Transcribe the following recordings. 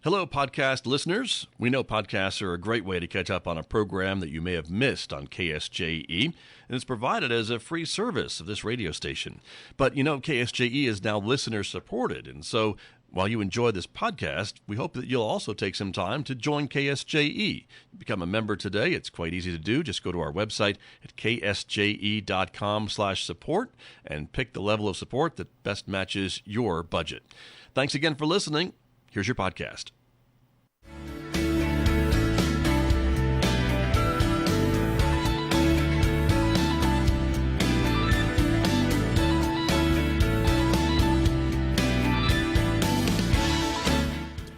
Hello, podcast listeners. We know podcasts are a great way to catch up on a program that you may have missed on KSJE, and it's provided as a free service of this radio station. But you know, KSJE is now listener-supported, and so while you enjoy this podcast, we hope that you'll also take some time to join KSJE. Become a member today. It's quite easy to do. Just go to our website at ksje.com/support and pick the level of support that best matches your budget. Thanks again for listening. Here's your podcast.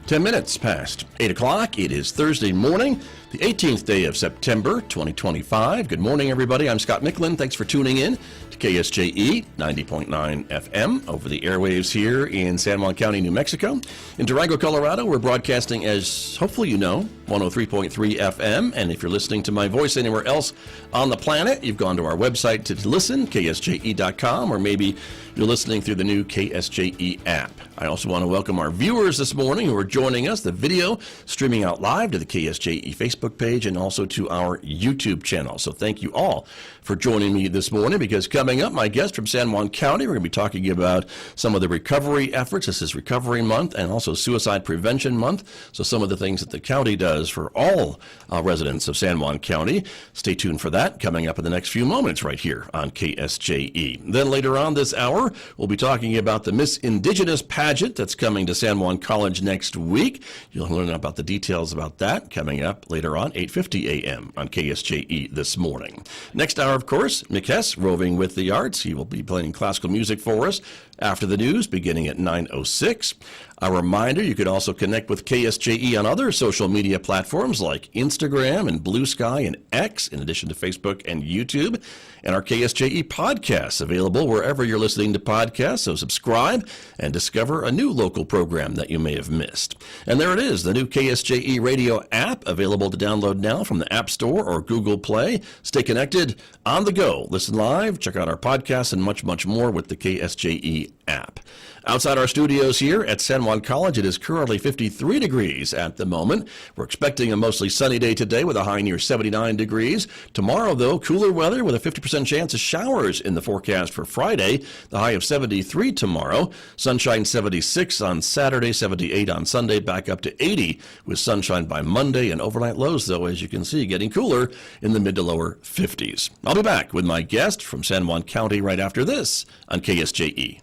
10 minutes past 8 o'clock. It is Thursday morning, the 18th day of September, 2025. Good morning, everybody. I'm Scott Michlin. Thanks for tuning in to KSJE 90.9 FM over the airwaves here in San Juan County, New Mexico. In Durango, Colorado, we're broadcasting as, hopefully you know, 103.3 FM. And if you're listening to my voice anywhere else on the planet, you've gone to our website to listen, ksje.com, or maybe you're listening through the new KSJE app. I also want to welcome our viewers this morning who are joining us, the video streaming out live to the KSJE Facebook page and also to our YouTube channel. So thank you all for joining me this morning, because coming up, my guest from San Juan County, we're going to be talking about some of the recovery efforts. This is Recovery Month and also Suicide Prevention Month. So some of the things that the county does for all residents of San Juan County. Stay tuned for that coming up in the next few moments right here on KSJE. Then later on this hour, we'll be talking about the Miss Indigenous pageant that's coming to San Juan College next week. You'll learn about the details about that coming up later on, 8:50 a.m. on KSJE this morning. Next hour, of course, Mick Hess, Roving with the Arts. He will be playing classical music for us after the news beginning at 9:06. A reminder, you could also connect with KSJE on other social media platforms like Instagram and Blue Sky and X, in addition to Facebook and YouTube. And our KSJE podcasts available wherever you're listening to podcasts. So subscribe and discover a new local program that you may have missed. And there it is, the new KSJE radio app, available to download now from the App Store or Google Play. Stay connected on the go. Listen live, check out our podcasts, and much, much more with the KSJE app. Outside our studios here at San Juan College, it is currently 53 degrees at the moment. We're expecting a mostly sunny day today with a high near 79 degrees. Tomorrow, though, cooler weather with a 50% chance of showers in the forecast for Friday. The high of 73 tomorrow. Sunshine 76 on Saturday, 78 on Sunday, back up to 80 with sunshine by Monday. And overnight lows, though, as you can see, getting cooler in the mid to lower 50s. I'll be back with my guest from San Juan County right after this on KSJE.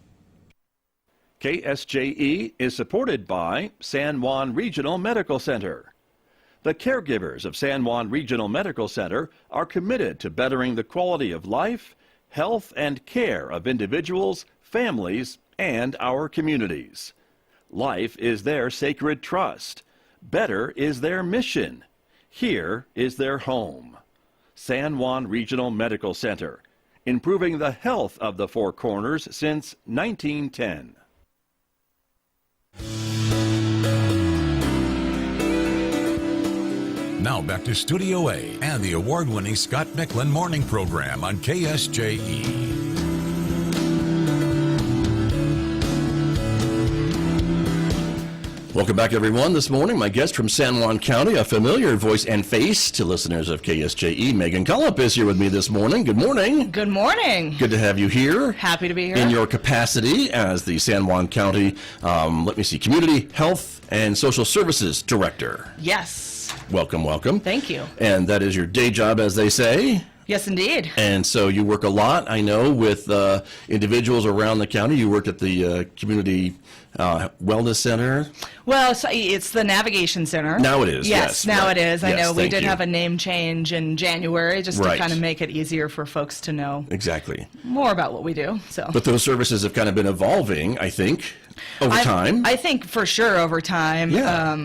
KSJE is supported by San Juan Regional Medical Center. The caregivers of San Juan Regional Medical Center are committed to bettering the quality of life, health, and care of individuals, families, and our communities. Life is their sacred trust. Better is their mission. Here is their home. San Juan Regional Medical Center, improving the health of the Four Corners since 1910. Now back to Studio A and the award-winning Scott Michlin Morning Program on KSJE. Welcome back, everyone. This morning, my guest from San Juan County, a familiar voice and face to listeners of KSJE, Megan Cullip, is here with me this morning. Good morning. Good morning. Good to have you here. Happy to be here. In your capacity as the San Juan County, Community Health and Social Services Director. Yes. Welcome, welcome. Thank you. And that is your day job, as they say. Yes, indeed. And so you work a lot, I know, with individuals around the county. You worked at the Community Wellness Center. Well, so it's the Navigation Center. Now it is. Yes, now right. it is. I Yes, know we thank did you. have a name change in January just Right. to kind of make it easier for folks to know Exactly. more about what we do. So, But those services have kind of been evolving, I think, over time. I think for sure over time.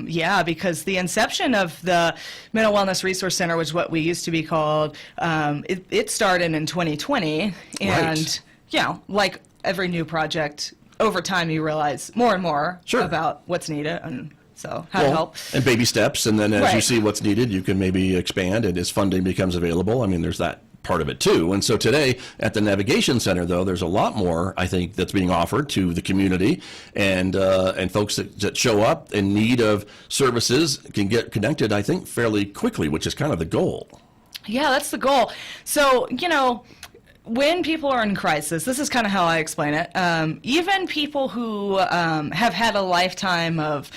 Yeah. Because the inception of the Mental Wellness Resource Center was what we used to be called. It started in 2020, and Right. like every new project, over time you realize more and more Sure. about what's needed and so how to help. And baby steps, and then as you Right. see what's needed, you can maybe expand, and as funding becomes available, I mean, there's that part of it too. And so today at the Navigation Center, though, there's a lot more, I think, that's being offered to the community, and folks that show up in need of services can get connected, I think, fairly quickly, which is kind of the goal. Yeah, that's the goal. So, when people are in crisis, this is kind of how I explain it. Even people who have had a lifetime of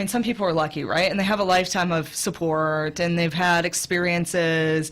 some people are lucky, right? And they have a lifetime of support, and they've had experiences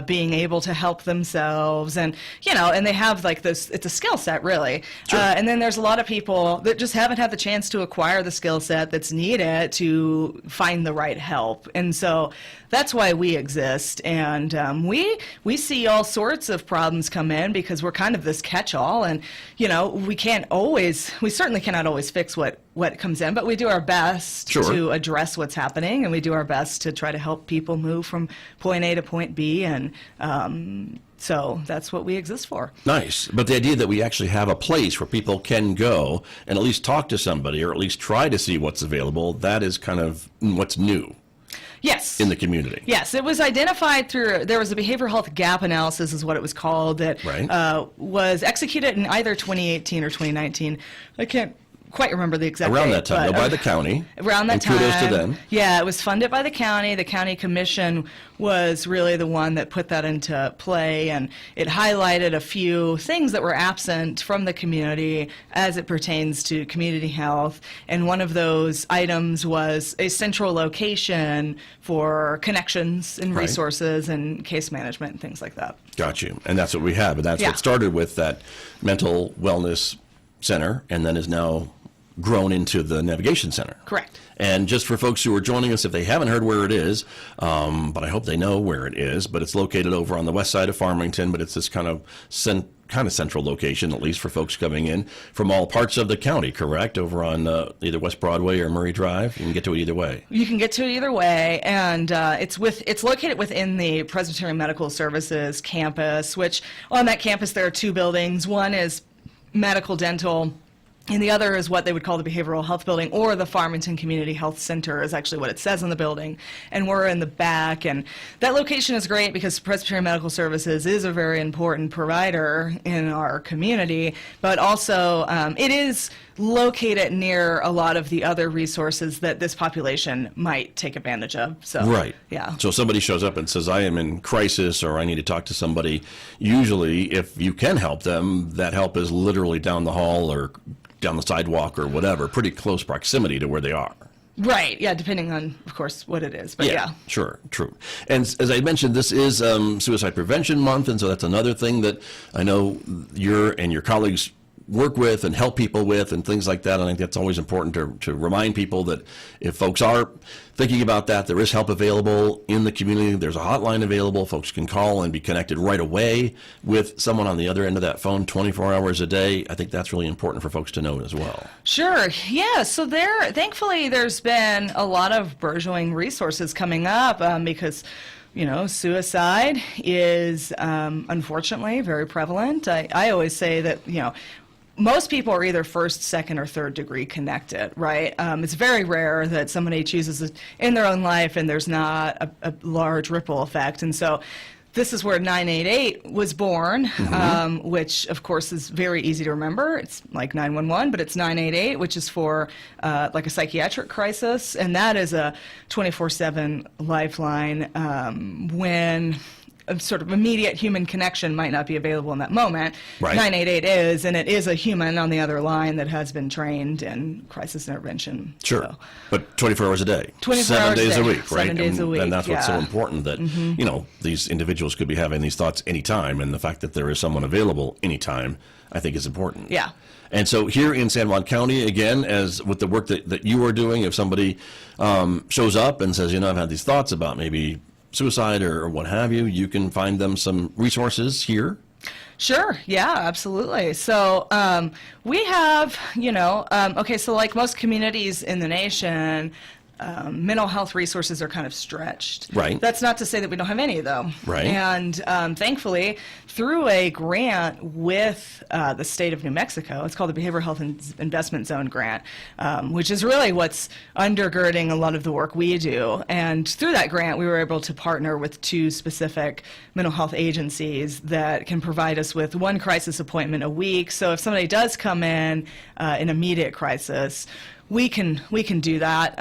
being able to help themselves, and and they have like this. It's a skill set, really. Sure. And then there's a lot of people that just haven't had the chance to acquire the skill set that's needed to find the right help, and so that's why we exist. And we see all sorts of problems come in because we're kind of this catch-all, and we certainly cannot always fix what comes in, but we do our best Sure. to address what's happening, and we do our best to try to help people move from point A to point B, and so that's what we exist for. Nice. But the idea that we actually have a place where people can go and at least talk to somebody or at least try to see what's available, that is kind of what's new. Yes. In the community. Yes, it was identified there was a behavioral health gap analysis is what it was called that Right. Was executed in either 2018 or 2019. I can't quite remember the exact Around date, that time, but, by the county. Around that and time. kudos to them. Yeah, it was funded by the county. The county commission was really the one that put that into play, and it highlighted a few things that were absent from the community as it pertains to community health. And one of those items was a central location for connections and Right. resources and case management and things like that. Got you. And that's what we have. And that's Yeah. what started with that mental wellness center and then is now grown into the Navigation Center. Correct. And just for folks who are joining us, if they haven't heard where it is, but I hope they know where it is, but it's located over on the west side of Farmington, but it's this kind of central location, at least for folks coming in from all parts of the county, correct? Over on either West Broadway or Murray Drive. You can get to it either way. You can get to it either way, and it's located within the Presbyterian Medical Services campus, which on that campus there are two buildings. One is medical dental, and the other is what they would call the Behavioral Health Building, or the Farmington Community Health Center is actually what it says on the building. And we're in the back. And that location is great because Presbyterian Medical Services is a very important provider in our community, but also it is located near a lot of the other resources that this population might take advantage of. So, Right. Yeah. So if somebody shows up and says, I am in crisis or I need to talk to somebody, usually if you can help them, that help is literally down the hall or down the sidewalk or whatever, pretty close proximity to where they are. Right, yeah, depending on, of course, what it is. But yeah. Sure, true. And as I mentioned, this is Suicide Prevention Month, and so that's another thing that I know you and your colleagues work with and help people with and things like that. I think that's always important to remind people that if folks are thinking about that, there is help available in the community. There's a hotline available. Folks can call and be connected right away with someone on the other end of that phone 24 hours a day. I think that's really important for folks to know as well. Sure. Yeah. So thankfully, there's been a lot of burgeoning resources coming up because suicide is unfortunately very prevalent. I always say that, most people are either first, second, or third degree connected, right? It's very rare that somebody chooses it in their own life and there's not a large ripple effect. And so this is where 988 was born, which, of course, is very easy to remember. It's like 911, but it's 988, which is for like a psychiatric crisis. And that is a 24/7 lifeline when a sort of immediate human connection might not be available in that moment. Right. 988 is, and it is a human on the other line that has been trained in crisis intervention. Sure. So. But 24 hours a day. 24 7 hours days a a day. week, right? 7 days a week, And that's what's so yeah. important that, these individuals could be having these thoughts anytime, and the fact that there is someone available anytime, I think is important. Yeah. And so here in San Juan County, again, as with the work that you are doing, if somebody shows up and says, I've had these thoughts about maybe suicide or what have you, you can find them some resources here. Sure. Yeah, absolutely. So we have, so like most communities in the nation, mental health resources are kind of stretched. Right. That's not to say that we don't have any, though. Right. And thankfully, through a grant with the state of New Mexico, it's called the Behavioral Health Investment Zone Grant, which is really what's undergirding a lot of the work we do. And through that grant, we were able to partner with 2 specific mental health agencies that can provide us with 1 crisis appointment a week. So if somebody does come in immediate crisis, we can do that,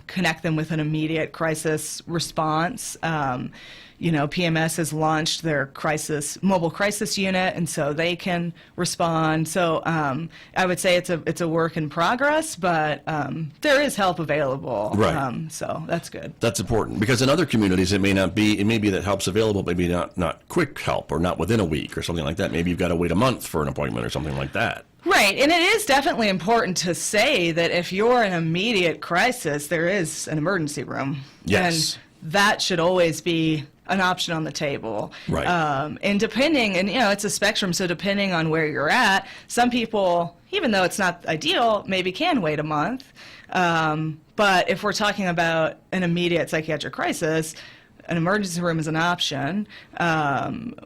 connect them with an immediate crisis response. PMS has launched their mobile crisis unit, and so they can respond. So I would say it's a work in progress, but there is help available. Right. So that's good. That's important, because in other communities it may be that help's available, maybe not quick help or not within a week or something like that. Maybe you've got to wait a month for an appointment or something like that. Right, and it is definitely important to say that if you're in immediate crisis, there is an emergency room. Yes. And that should always be an option on the table. Right. And depending, and it's a spectrum, so depending on where you're at, some people, even though it's not ideal, maybe can wait a month. But if we're talking about an immediate psychiatric crisis, an emergency room is an option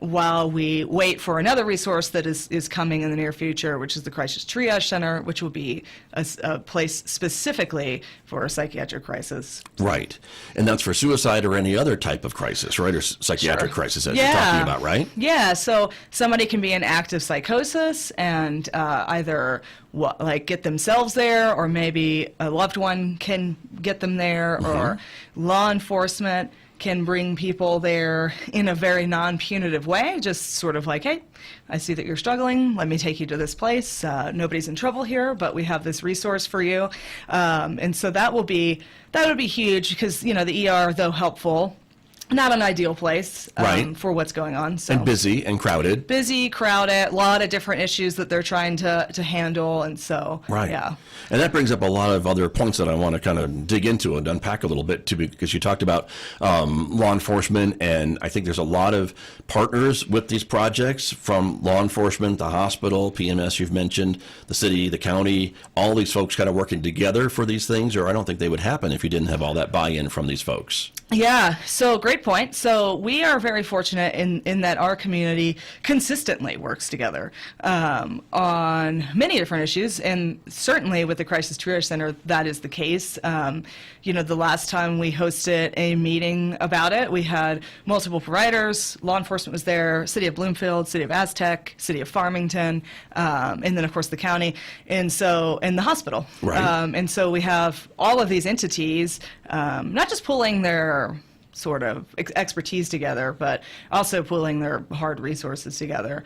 while we wait for another resource that is coming in the near future, which is the Crisis Triage Center, which will be a place specifically for a psychiatric crisis. Right. And that's for suicide or any other type of crisis, right? Or psychiatric crisis, as you're talking about, right? Yeah. So somebody can be in active psychosis and either get themselves there, or maybe a loved one can get them there, or law enforcement can bring people there in a very non-punitive way, just sort of like, hey, I see that you're struggling, let me take you to this place. Nobody's in trouble here, but we have this resource for you. And so that would be huge, because, the ER, though helpful, not an ideal place Right. for what's going on. So. And busy and crowded. Busy, crowded, a lot of different issues that they're trying to handle, and so, Right. yeah. And that brings up a lot of other points that I want to kind of dig into and unpack a little bit, too, because you talked about law enforcement, and I think there's a lot of partners with these projects, from law enforcement, the hospital, PMS you've mentioned, the city, the county, all these folks kind of working together for these things, or I don't think they would happen if you didn't have all that buy-in from these folks. Yeah, so great point. So we are very fortunate in that our community consistently works together on many different issues, and certainly with the Crisis Triage Center, that is the case. The last time we hosted a meeting about it, we had multiple providers, law enforcement was there, City of Bloomfield, City of Aztec, City of Farmington, and then of course the county, and the hospital. Right. And so we have all of these entities, not just pulling their sort of expertise together, but also pooling their hard resources together,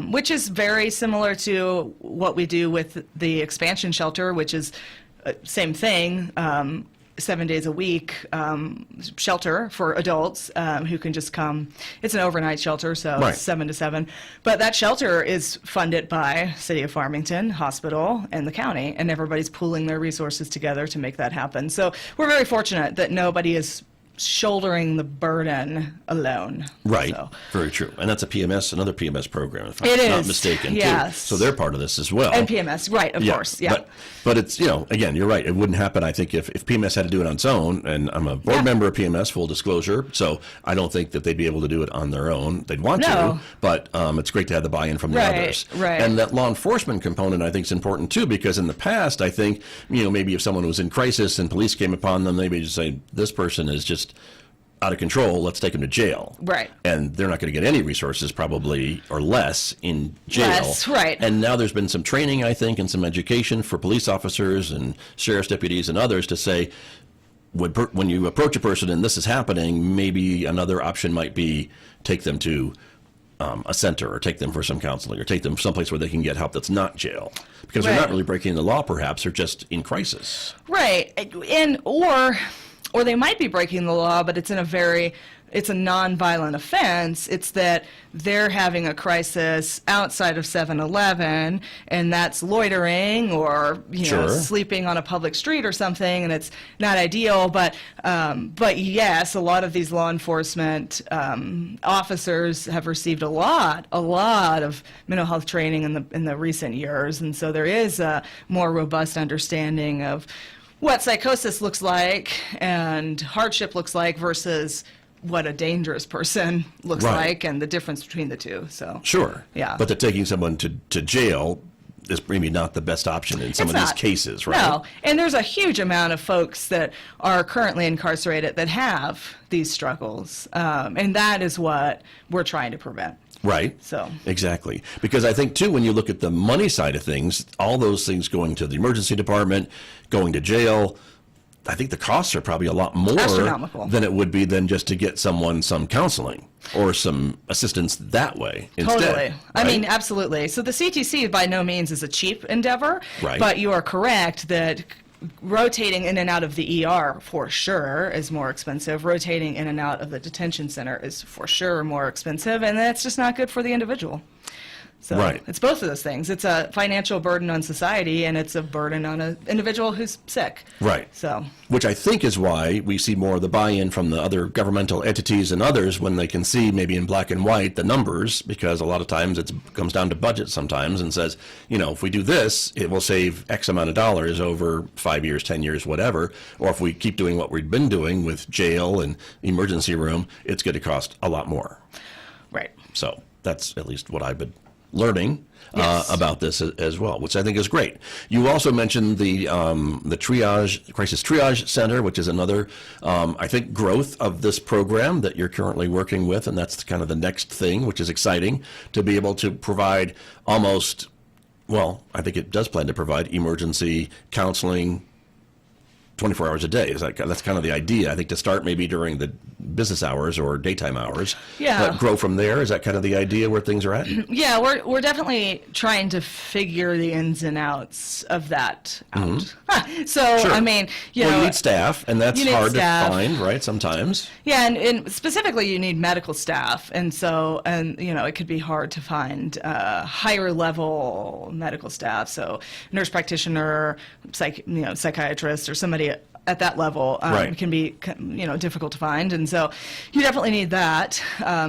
which is very similar to what we do with the expansion shelter, which is same thing, 7 days a week shelter for adults who can just come. It's an overnight shelter, so Right. it's 7 to 7. But that shelter is funded by City of Farmington, hospital, and the county, and everybody's pooling their resources together to make that happen. So we're very fortunate that nobody is shouldering the burden alone. Right. So. Very true. And that's another PMS program, if It I'm not is, mistaken, yes. too. So they're part of this as well. And PMS, right, of course, yeah. But it's, again, you're right. It wouldn't happen, I think, if PMS had to do it on its own. And I'm a board member of PMS, full disclosure. So I don't think that they'd be able to do it on their own. They'd want to, but it's great to have the buy-in from the others. Right. And that law enforcement component, I think, is important, too, because in the past, I think, maybe if someone was in crisis and police came upon them, they'd just say, this person is just out of control, let's take them to jail. Right. And they're not going to get any resources, probably, or less in jail. Less, right. And now there's been some training, I think, and some education for police officers and sheriff's deputies and others to say, when you approach a person and this is happening, maybe another option might be take them to a center, or take them for some counseling, or take them someplace where they can get help that's not jail. Because they're not really breaking the law, perhaps, they're just in crisis. Right. And or they might be breaking the law, but it's a non-violent offense. It's that they're having a crisis outside of 7-Eleven, and that's loitering or sleeping on a public street or something, and it's not ideal. But yes, a lot of these law enforcement officers have received a lot of mental health training in the recent years, and so there is a more robust understanding of what psychosis looks like and hardship looks like versus what a dangerous person looks Right. like, and the difference between the two. So Sure. Yeah. But that taking someone to jail is maybe not the best option in some It's of these not. cases, right? No, and there's a huge amount of folks that are currently incarcerated that have these struggles, and that is what we're trying to prevent. Right. So Exactly. Because I think, too, when you look at the money side of things, all those things going to the emergency department, going to jail, I think the costs are probably a lot more Astronomical. than it would be than just to get someone some counseling or some assistance that way instead. Totally. I right? mean, absolutely. So the CTC by no means is a cheap endeavor, Right. but you are correct that rotating in and out of the ER for sure is more expensive. Rotating in and out of the detention center is for sure more expensive, and that's just not good for the individual. So Right. it's both of those things. It's a financial burden on society, and it's a burden on an individual who's sick. Right. So Which I think is why we see more of the buy-in from the other governmental entities and others when they can see maybe in black and white the numbers, because a lot of times it comes down to budget sometimes and says, if we do this, it will save X amount of dollars over 5 years, 10 years, whatever. Or if we keep doing what we've been doing with jail and emergency room, it's going to cost a lot more. right. So that's at least what I've been learning Yes. about this as well, which I think is great. You also mentioned the crisis triage center, which is another, I think, growth of this program that you're currently working with, and that's kind of the next thing, which is exciting to be able to provide almost. Well, I think it does plan to provide emergency counseling 24 hours a day. That's kind of the idea, I think, to start maybe during the business hours or daytime hours. Yeah. But grow from there. Is that kind of the idea where things are at? Yeah, we're definitely trying to figure the ins and outs of that out. So, Mm-hmm. Sure. I mean, you Well, know, you need staff, and that's you need hard staff. to find, right, sometimes? yeah, and specifically you need medical staff, and so, it could be hard to find higher level medical staff. So, nurse practitioner, psychiatrist, or somebody at that level Right. can be, difficult to find, and so you definitely need that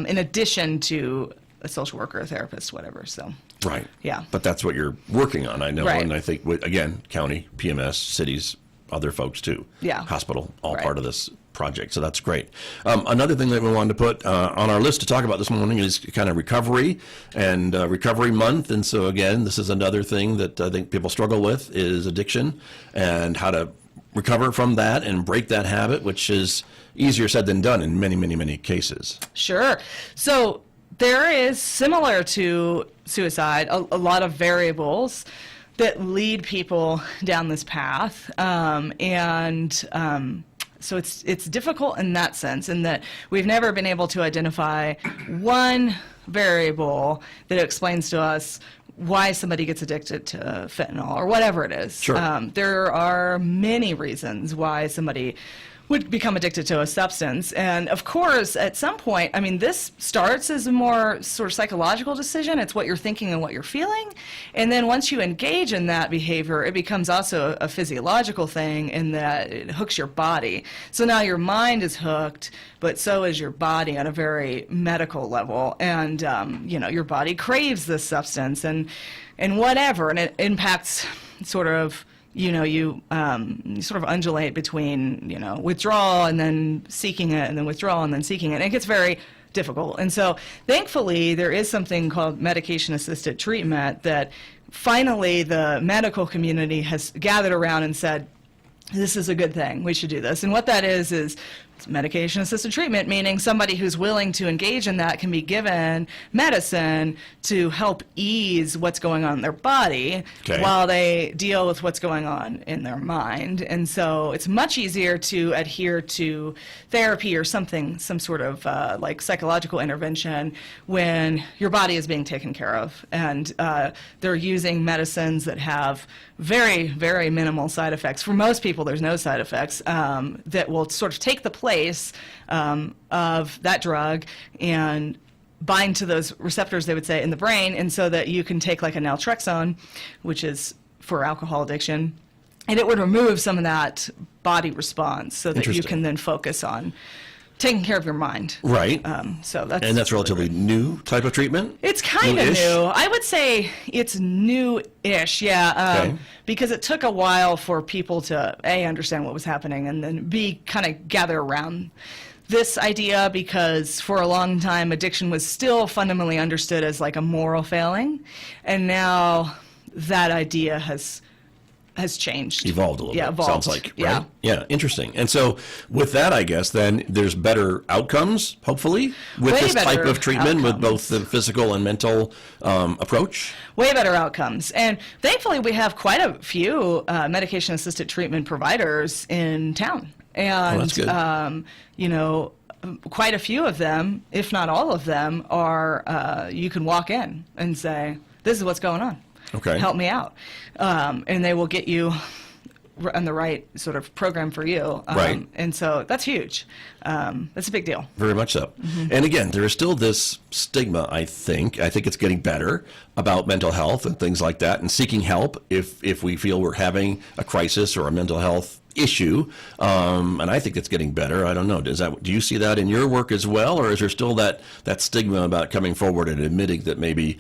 in addition to a social worker, a therapist, whatever. So. Right. Yeah. But that's what you're working on, I know. Right. And I think, again, county, PMS, cities, other folks too. Yeah. Hospital, all Right. part of this project. So that's great. Another thing that we wanted to put on our list to talk about this morning is kind of recovery and recovery month. And so, again, this is another thing that I think people struggle with is addiction and how to recover from that and break that habit, which is easier said than done in many, many, many cases. Sure. So there is, similar to suicide, a lot of variables that lead people down this path. So it's difficult in that sense, in that we've never been able to identify one variable that explains to us why somebody gets addicted to fentanyl or whatever it is. Sure. There are many reasons why somebody would become addicted to a substance. And of course, at some point, I mean, this starts as a more sort of psychological decision. It's what you're thinking and what you're feeling. And then once you engage in that behavior, it becomes also a physiological thing in that it hooks your body. So now your mind is hooked, but so is your body on a very medical level. And, your body craves this substance and whatever. And it impacts sort of, you sort of undulate between, withdrawal and then seeking it, and then withdrawal and then seeking it. And it gets very difficult. And so thankfully, there is something called medication-assisted treatment that finally the medical community has gathered around and said, this is a good thing. We should do this. And what that is medication-assisted treatment, meaning somebody who's willing to engage in that can be given medicine to help ease what's going on in their body while they deal with what's going on in their mind. And so it's much easier to adhere to therapy or some sort of like psychological intervention when your body is being taken care of. And they're using medicines that have very, very minimal side effects. For most people, there's no side effects that will sort of take the place of that drug and bind to those receptors, they would say, in the brain, and so that you can take like a naltrexone, which is for alcohol addiction, and it would remove some of that body response so that you Interesting. can then focus on taking care of your mind. Right. So that's And that's relatively new type of treatment? It's kind of New-ish? new. I would say it's new-ish, yeah, Okay. because it took a while for people to, A, understand what was happening, and then B, kind of gather around this idea, because for a long time addiction was still fundamentally understood as like a moral failing, and now that idea has changed. Evolved a little Yeah, bit, evolved. sounds like, right? Yeah. Yeah, interesting. And so with that, I guess, then there's better outcomes, hopefully, with Way this type better of treatment, with both outcomes. the physical and mental approach? Way better outcomes. And thankfully, we have quite a few medication-assisted treatment providers in town. And, that's good. you know, quite a few of them, if not all of them, are, you can walk in and say, this is what's going on. Okay. Help me out. And they will get you on the right sort of program for you. Right. And so that's huge. That's a big deal. Very much so. Mm-hmm. And again, there is still this stigma, I think. I think it's getting better about mental health and things like that, and seeking help if we feel we're having a crisis or a mental health issue. And I think it's getting better. I don't know. Do you see that in your work as well, or is there still that stigma about coming forward and admitting that maybe,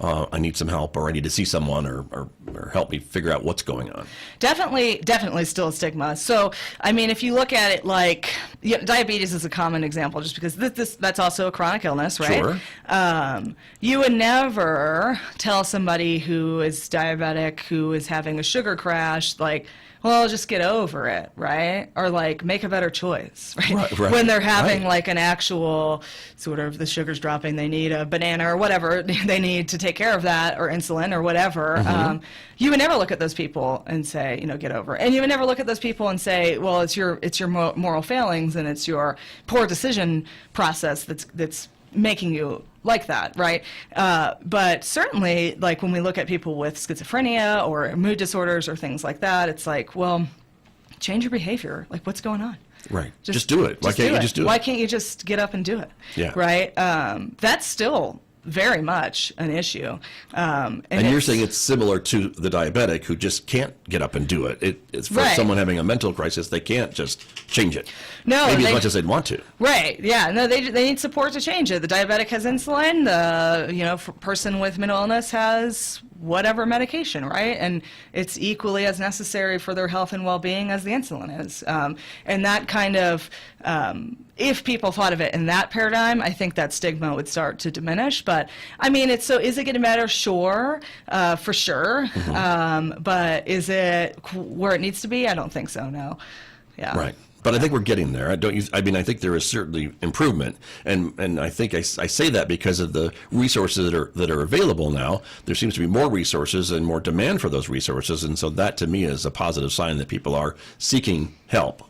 I need some help, or I need to see someone, or help me figure out what's going on? Definitely still a stigma. So, I mean, if you look at it like, diabetes is a common example, just because that's also a chronic illness, right? Sure. You would never tell somebody who is diabetic, who is having a sugar crash, like, well, just get over it, right? Or like make a better choice, right? Right, when they're having right. like an actual sort of the sugar's dropping, they need a banana or whatever they need to take care of that, or insulin or whatever. Mm-hmm. You would never look at those people and say, get over it. And you would never look at those people and say, well, it's your moral failings and it's your poor decision process that's making you like that, right? But certainly, like when we look at people with schizophrenia or mood disorders or things like that, it's like, well, change your behavior. Like, what's going on? Right. Just do it. Why can't you just do it? Why can't you just get up and do it? Yeah. Right? That's still very much an issue. And you're saying it's similar to the diabetic who just can't get up and do it. It's for Right. someone having a mental crisis, they can't just change it. No, Maybe as they- much as they'd want to. Right. Yeah. No, they need support to change it. The diabetic has insulin. The person with mental illness has whatever medication, right? And it's equally as necessary for their health and well-being as the insulin is. And that kind of, if people thought of it in that paradigm, I think that stigma would start to diminish. But I mean, is it getting better? Sure, for sure. Mm-hmm. But is it where it needs to be? I don't think so. No. Yeah. Right. But I think we're getting there. I think there is certainly improvement, and I think I say that because of the resources that are available now. There seems to be more resources and more demand for those resources, and so that to me is a positive sign that people are seeking help.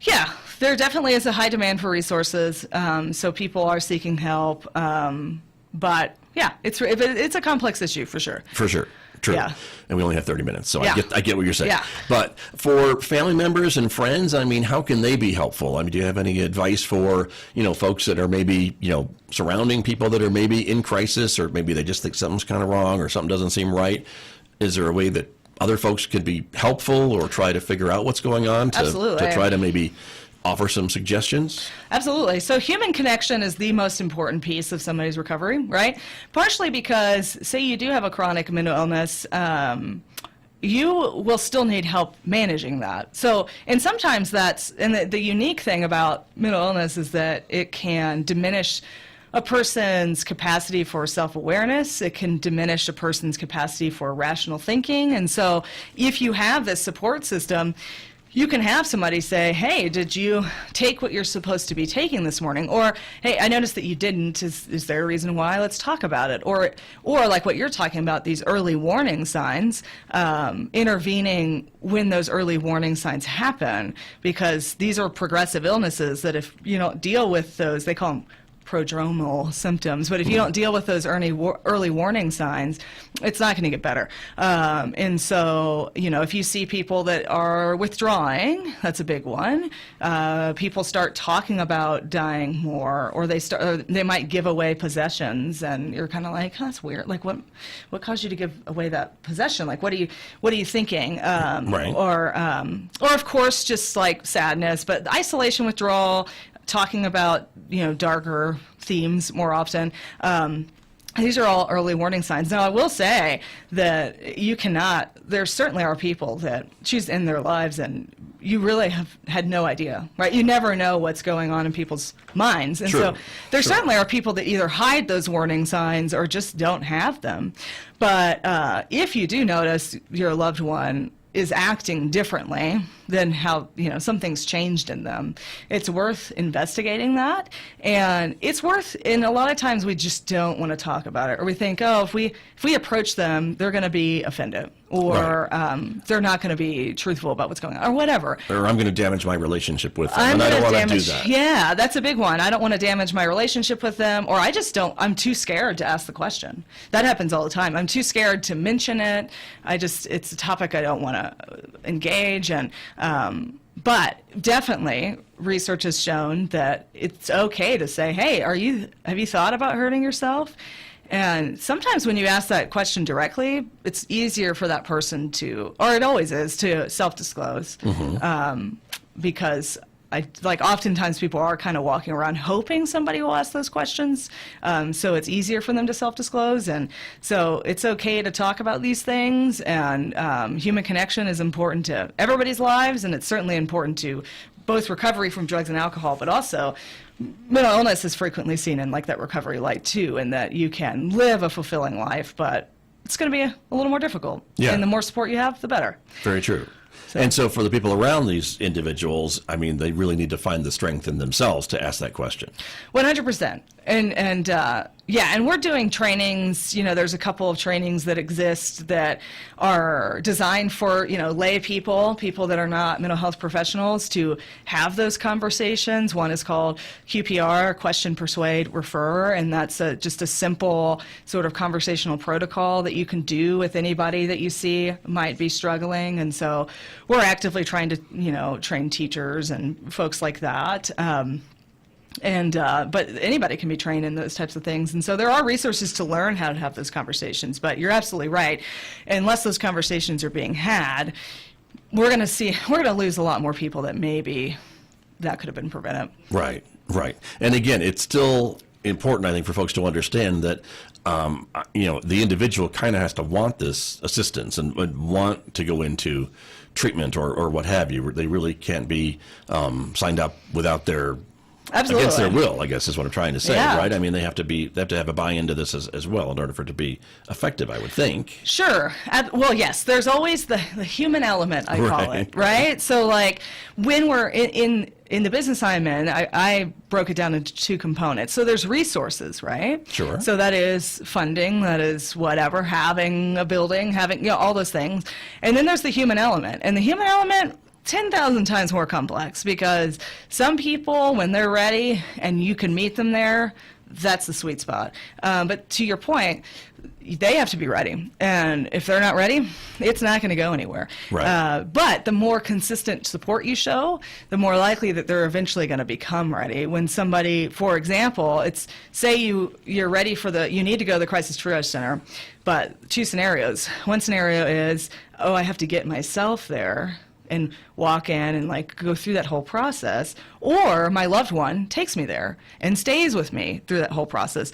Yeah, there definitely is a high demand for resources, so people are seeking help. But yeah, it's a complex issue for sure. For sure. True. Yeah. And we only have 30 minutes, so Yeah. I get what you're saying. Yeah. But for family members and friends, I mean, how can they be helpful? I mean, do you have any advice for, folks that are maybe, surrounding people that are maybe in crisis, or maybe they just think something's kind of wrong or something doesn't seem right? Is there a way that other folks could be helpful or try to figure out what's going on to Absolutely. try to maybe offer some suggestions? Absolutely. So human connection is the most important piece of somebody's recovery, right? Partially because, say you do have a chronic mental illness, you will still need help managing that. So, and sometimes the unique thing about mental illness is that it can diminish a person's capacity for self-awareness. It can diminish a person's capacity for rational thinking. And so if you have this support system, you can have somebody say, hey, did you take what you're supposed to be taking this morning? Or, hey, I noticed that you didn't. Is there a reason why? Let's talk about it. Or like what you're talking about, these early warning signs, intervening when those early warning signs happen, because these are progressive illnesses that if you don't deal with those, they call them prodromal symptoms, but if you don't deal with those early warning signs, it's not going to get better. And so, if you see people that are withdrawing, that's a big one. People start talking about dying more, or they might give away possessions, and you're kind of like, oh, that's weird. Like, what caused you to give away that possession? Like, what are you thinking? Right. Or of course, just like sadness, but isolation, withdrawal, talking about, darker themes more often. These are all early warning signs. Now, I will say that there certainly are people that choose to end their lives and you really have had no idea, right? You never know what's going on in people's minds. And so there certainly are people that either hide those warning signs or just don't have them. But if you do notice your loved one is acting differently than how, something's changed in them, it's worth investigating that. And it's worth, and a lot of times we just don't want to talk about it, or we think, if we approach them, they're going to be offended, or they're not going to be truthful about what's going on, or whatever. Or I'm going to damage my relationship with them, and I don't want to do that. Yeah, that's a big one. I don't want to damage my relationship with them, or I'm too scared to ask the question. That happens all the time. I'm too scared to mention it. It's a topic I don't want to engage in. But definitely, research has shown that it's okay to say, hey, have you thought about hurting yourself? And sometimes when you ask that question directly, it's easier for that person or it always is, to self-disclose. Because oftentimes people are kind of walking around hoping somebody will ask those questions. So it's easier for them to self-disclose. And so it's okay to talk about these things. And human connection is important to everybody's lives. And it's certainly important to both recovery from drugs and alcohol, but also mental illness is frequently seen in that recovery light too, and that you can live a fulfilling life, but it's going to be a little more difficult. Yeah. And the more support you have, the better. Very true. And so for the people around these individuals, they really need to find the strength in themselves to ask that question. 100%. And we're doing trainings. There's a couple of trainings that exist that are designed for, lay people that are not mental health professionals, to have those conversations. One is called QPR, Question, Persuade, Refer, and that's just a simple sort of conversational protocol that you can do with anybody that you see might be struggling. And so we're actively trying to, train teachers and folks like that. But anybody can be trained in those types of things. And so there are resources to learn how to have those conversations. But you're absolutely right. Unless those conversations are being had, we're going to lose a lot more people that maybe that could have been prevented. Right. And again, it's still important, I think, for folks to understand that, the individual kind of has to want this assistance and want to go into treatment or what have you. They really can't be signed up without their Absolutely. Against their will, I guess is what I'm trying to say, Yeah. right? They have to have a buy-in to this as well in order for it to be effective, I would think. Sure. Well, yes, there's always the human element, I call it, right? So when we're in the business I'm in, I broke it down into two components. So there's resources, right? Sure. So that is funding, that is whatever, having a building, having all those things. And then there's the human element. And the human element, 10,000 times more complex, because some people, when they're ready and you can meet them there, that's the sweet spot. But to your point, they have to be ready. And if they're not ready, it's not going to go anywhere. Right. But the more consistent support you show, the more likely that they're eventually going to become ready. When somebody, for example, say you're ready you need to go to the crisis triage center, but two scenarios. One scenario is, I have to get myself there and walk in and go through that whole process, or my loved one takes me there and stays with me through that whole process.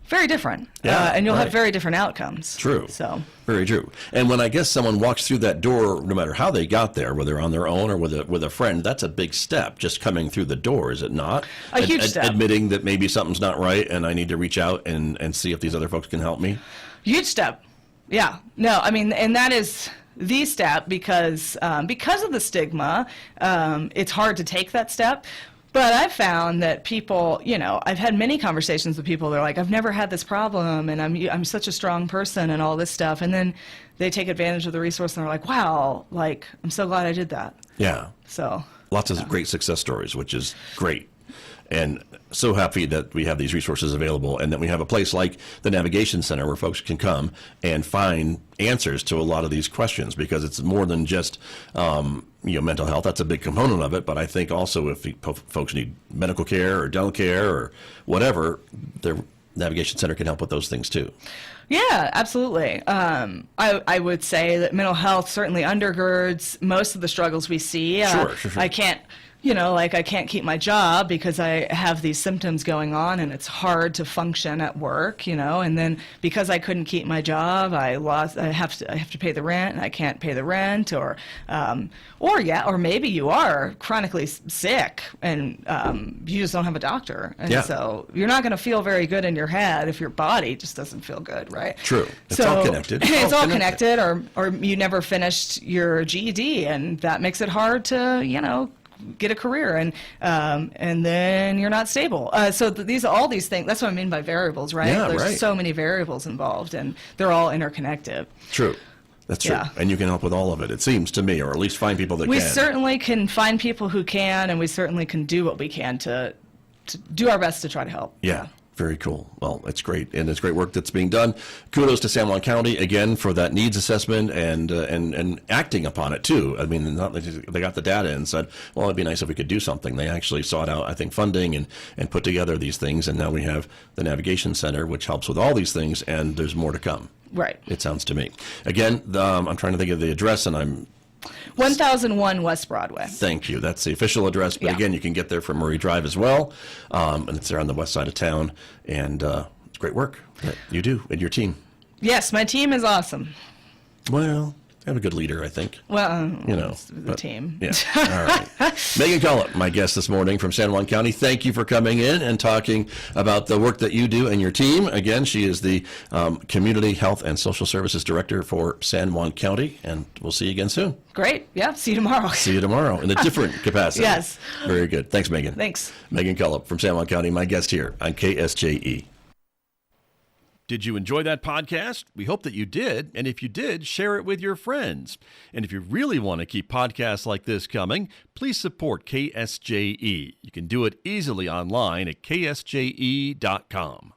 Very different. And you'll have very different outcomes. True. So very true. And when I guess someone walks through that door, no matter how they got there, whether on their own or with a friend, that's a big step, just coming through the door, is it not? A huge step. Admitting that maybe something's not right and I need to reach out and see if these other folks can help me. Huge step. Yeah. No, and that is the step because of the stigma, it's hard to take that step. But I've found that people, I've had many conversations with people. They're like, I've never had this problem, and I'm such a strong person, and all this stuff. And then they take advantage of the resource, and they're like, wow, I'm so glad I did that. Yeah. So lots of great success stories, which is great. And so happy that we have these resources available and that we have a place like the Navigation Center where folks can come and find answers to a lot of these questions, because it's more than just mental health. That's a big component of it. But I think also if folks need medical care or dental care or whatever, the Navigation Center can help with those things too. Yeah, absolutely. I would say that mental health certainly undergirds most of the struggles we see. Sure. I can't, I can't keep my job because I have these symptoms going on, and it's hard to function at work, and then because I couldn't keep my job, I have to pay the rent, and I can't pay the rent, or maybe you are chronically sick and you just don't have a doctor, and so you're not going to feel very good in your head if your body just doesn't feel good, right? True. It's all connected. It's all connected, or you never finished your GED, and that makes it hard to, get a career, and then you're not stable. So all these things. That's what I mean by variables, right? Yeah, There's right. so many variables involved, and they're all interconnected. True. That's true. Yeah. And you can help with all of it, it seems to me, or at least find people that We can. certainly can find people who can, and we certainly can do what we can to do our best to try to help. Yeah. Very cool. Well, it's great, and it's great work that's being done. Kudos to San Juan County again for that needs assessment and acting upon it too. I mean, not they got the data and said, "Well, it'd be nice if we could do something." They actually sought out, I think, funding and put together these things, and now we have the Navigation Center, which helps with all these things, and there's more to come. Right. It sounds to me. Again, I'm trying to think of the address, and I'm 1001 West Broadway. Thank you. That's the official address. But Yeah. again, you can get there from Murray Drive as well. And it's there on the west side of town. And it's great work that you do and your team. Yes, my team is awesome. Well, I have a good leader, I think. Well, it's the but- team. Yeah. All right. Megan Cullip, my guest this morning from San Juan County. Thank you for coming in and talking about the work that you do and your team. Again, she is the Community Health and Social Services Director for San Juan County. And we'll see you again soon. Great. Yeah. See you tomorrow. See you tomorrow in a different capacity. Yes. Very good. Thanks, Megan. Thanks. Megan Cullip from San Juan County, my guest here on KSJE. Did you enjoy that podcast? We hope that you did. And if you did, share it with your friends. And if you really want to keep podcasts like this coming, please support KSJE. You can do it easily online at ksje.com.